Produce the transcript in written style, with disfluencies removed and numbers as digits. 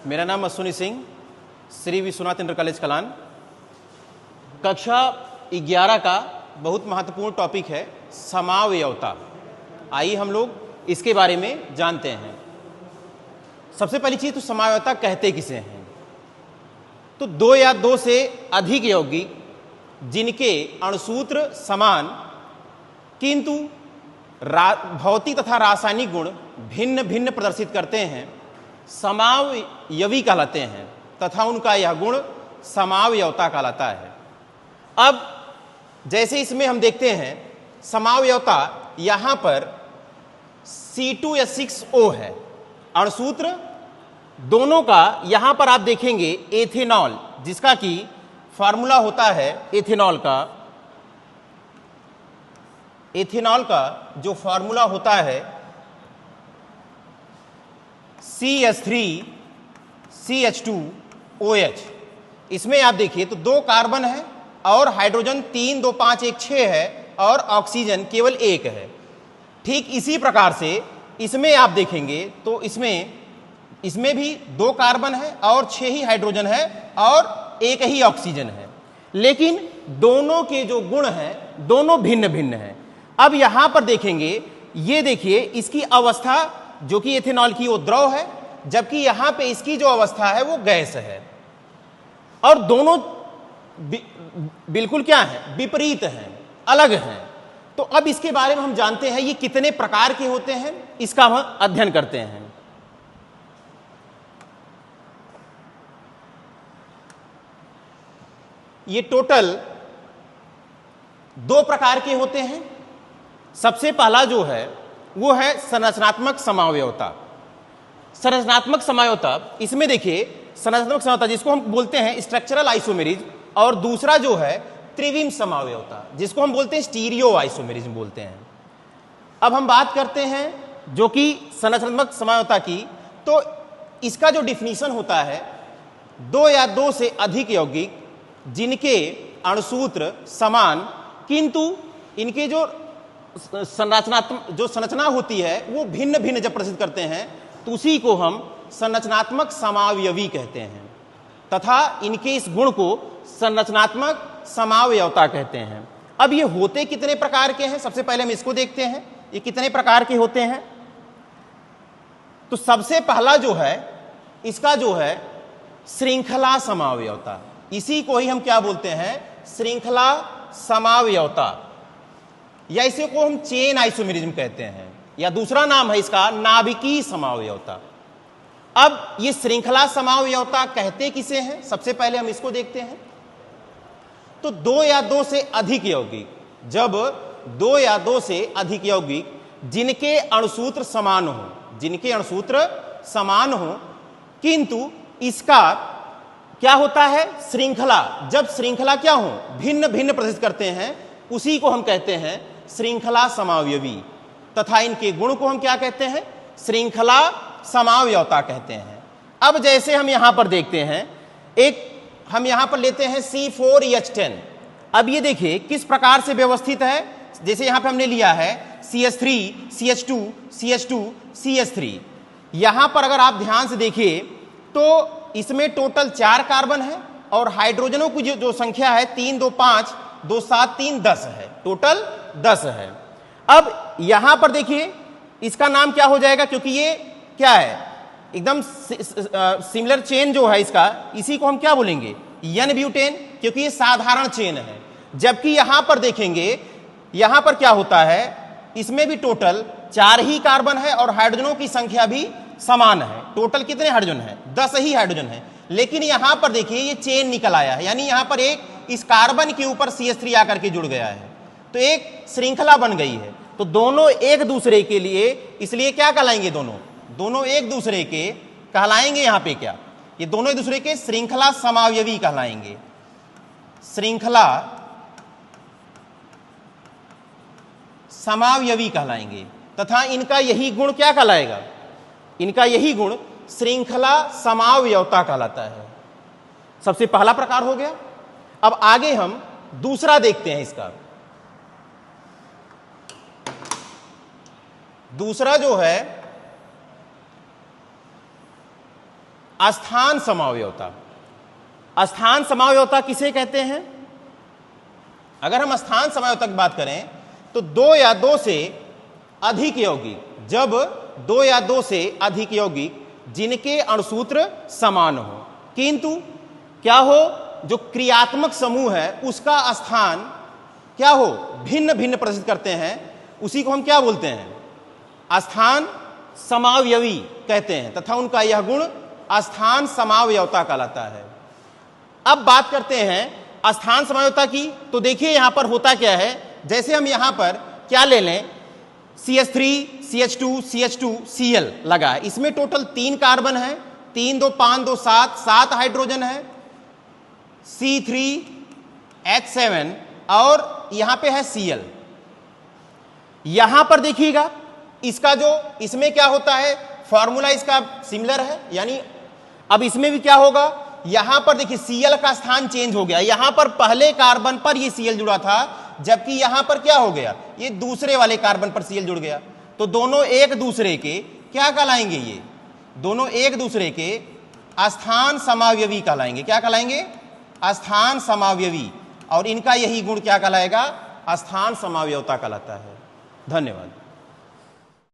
मेरा नाम Ashwini Singh, Shri Vishwanath inter college Kalan. कक्षा 11 का बहुत महत्वपूर्ण टॉपिक है समावयवता। आइए हम लोग इसके बारे में जानते हैं। सबसे पहली चीज तो समावयवता कहते किसे हैं? तो दो या दो से अधिक यौगिक जिनके अणुसूत्र समान किंतु भौतिक तथा रासायनिक गुण भिन्न भिन्न प्रदर्शित करते हैं समावयवी कहलाते हैं तथा उनका यह गुण समावयवता कहलाता है। अब जैसे इसमें हम देखते हैं समावयवता, यहां पर C2H6O है अणुसूत्र दोनों का। यहां पर आप देखेंगे एथेनॉल, जिसका कि फार्मूला होता है एथेनॉल का जो फार्मूला होता है CH3CH2OH। इसमें आप देखिए तो 2 कार्बन है और हाइड्रोजन 3 2 5 1 6 है और ऑक्सीजन केवल 1 है। ठीक इसी प्रकार से इसमें आप देखेंगे तो इसमें भी 2 कार्बन है और 6 ही हाइड्रोजन है और 1 ही ऑक्सीजन है, लेकिन दोनों के जो गुण हैं दोनों भिन्न भिन्न हैं। अब यहां पर देखेंगे, ये देखिए इसकी अवस्था जो कि एथेनॉल की वो द्रव है, जबकि यहां पे इसकी जो अवस्था है वो गैस है, और दोनों बिल्कुल क्या है, विपरीत हैं, अलग हैं। तो अब इसके बारे में हम जानते हैं ये कितने प्रकार के होते हैं, इसका हम अध्ययन करते हैं। ये टोटल 2 प्रकार के होते हैं। सबसे पहला जो है वो है संरचनात्मक समावयवता। संरचनात्मक समावयवता, इसमें देखिए संरचनात्मक समावयवता जिसको हम बोलते हैं स्ट्रक्चरल आइसोमेरिज्म, और दूसरा जो है त्रिविम समावयवता जिसको हम बोलते हैं स्टीरियो आइसोमेरिज्म बोलते हैं। अब हम बात करते हैं जो कि संरचनात्मक समावयवता की, तो इसका जो डिफिनीशन होता है 2 या 2 से अधिक यौगिक जिनके अणुसूत्र समान किंतु इनके जो संरचना होती है वो भिन्न भिन्न जब प्रदर्शित करते हैं तो उसी को हम संरचनात्मक समावयवी कहते हैं तथा इनके इस गुण को संरचनात्मक समावयवता कहते हैं। अब ये होते कितने प्रकार के हैं, सबसे पहले हम इसको देखते हैं ये कितने प्रकार के होते हैं। तो सबसे पहला जो है इसका जो है श्रृंखला समावयवता, इसी को ही हम क्या बोलते हैं, श्रृंखला समावयवता, या इसी को हम चेन आइसोमेरिज्म कहते हैं, या दूसरा नाम है इसका नाभिकीय समावयवता। अब ये श्रृंखला समावयवता कहते किसे हैं, सबसे पहले हम इसको देखते हैं। तो 2 या 2 से अधिक यौगिक, जब 2 या 2 से अधिक यौगिक जिनके अणुसूत्र समान हो किंतु इसका क्या होता है, श्रृंखला, जब श्रृंखला क्या हो, भिन्न भिन्न प्रदर्शित करते हैं, उसी को हम कहते हैं श्रृंखला समावयवी, तथा इनके गुण को हम क्या कहते हैं, श्रृंखला समावयवता कहते हैं। अब जैसे हम यहां पर देखते हैं, हम यहां पर लेते हैं C4H10। अब ये देखिए किस प्रकार से व्यवस्थित है, जैसे यहां पे हमने लिया है CH3 CH2 CH2 CH3। यहां पर अगर आप ध्यान से देखिए तो इसमें टोटल 4 कार्बन है और हाइड्रोजनों की जो संख्या है 3 2 5 2 7 3 10 है, टोटल 10 है। अब यहां पर देखिए इसका नाम क्या हो जाएगा, क्योंकि ये क्या है एकदम सिमिलर चेन जो है इसका, इसी को हम क्या बोलेंगे, एन ब्यूटेन, क्योंकि ये साधारण चेन है। जबकि यहां पर देखेंगे यहां पर क्या होता है, इसमें भी टोटल 4 ही कार्बन है और हाइड्रोजनों की संख्या भी समान है। टोटल कितने हाइड्रोजन है, 10 ही हाइड्रोजन है, लेकिन यहां पर देखिए ये चेन निकल आया है, यानी यहां पर एक इस कार्बन के ऊपर CH3 आकर के जुड़ गया है, तो एक श्रृंखला बन गई है। तो दोनों एक दूसरे के लिए, इसलिए क्या कहलाएंगे, दोनों एक दूसरे के कहलाएंगे, यहां पे क्या, ये दोनों एक दूसरे के श्रृंखला समावयवी कहलाएंगे, श्रृंखला समावयवी कहलाएंगे, तथा इनका यही गुण क्या कहलाएगा, इनका यही गुण श्रृंखला समावयवता कहलाता है। सबसे पहला प्रकार हो गया। अब आगे हम दूसरा देखते हैं इसका। दूसरा जो है स्थान समावयवता। स्थान समावयवता किसे कहते हैं? अगर हम स्थान समावयवता की बात करें तो दो या दो से अधिक यौगिक, जब दो या दो से अधिक यौगिक जिनके अणुसूत्र समान हो किंतु क्या हो, जो क्रियात्मक समूह है उसका स्थान क्या हो, भिन्न भिन्न प्रदर्शित करते हैं, उसी को हम क्या बोलते हैं? स्थान समावयवी कहते हैं तथा उनका यह गुण स्थान समावयवता कहलाता है। अब बात करते हैं स्थान समावयवता की। तो देखिए यहां पर होता क्या है, जैसे हम यहां पर क्या ले लें, CH3 CH2 CH2 Cl लगा है, इसमें टोटल 3 कार्बन है, 3 2 5 2 7 7 हाइड्रोजन है, C3H7 और यहां पे है Cl। यहां पर देखिएगा इसका जो इसमें क्या होता है, फॉर्मूला इसका सिमिलर है, यानी अब इसमें भी क्या होगा, यहां पर देखिए Cl का स्थान चेंज हो गया, यहां पर पहले कार्बन पर ये Cl जुड़ा था, जबकि यहां पर क्या हो गया, ये दूसरे वाले कार्बन पर Cl जुड़ गया। तो दोनों एक दूसरे के क्या कहलाएंगे, ये दोनों एक दूसरे के स्थान समावयवी कहलाएंगे। क्या कहलाएंगे? स्थान समावयवी। और इनका यही गुण क्या कहलाएगा? स्थान समावयवता कहलाता है। धन्यवाद।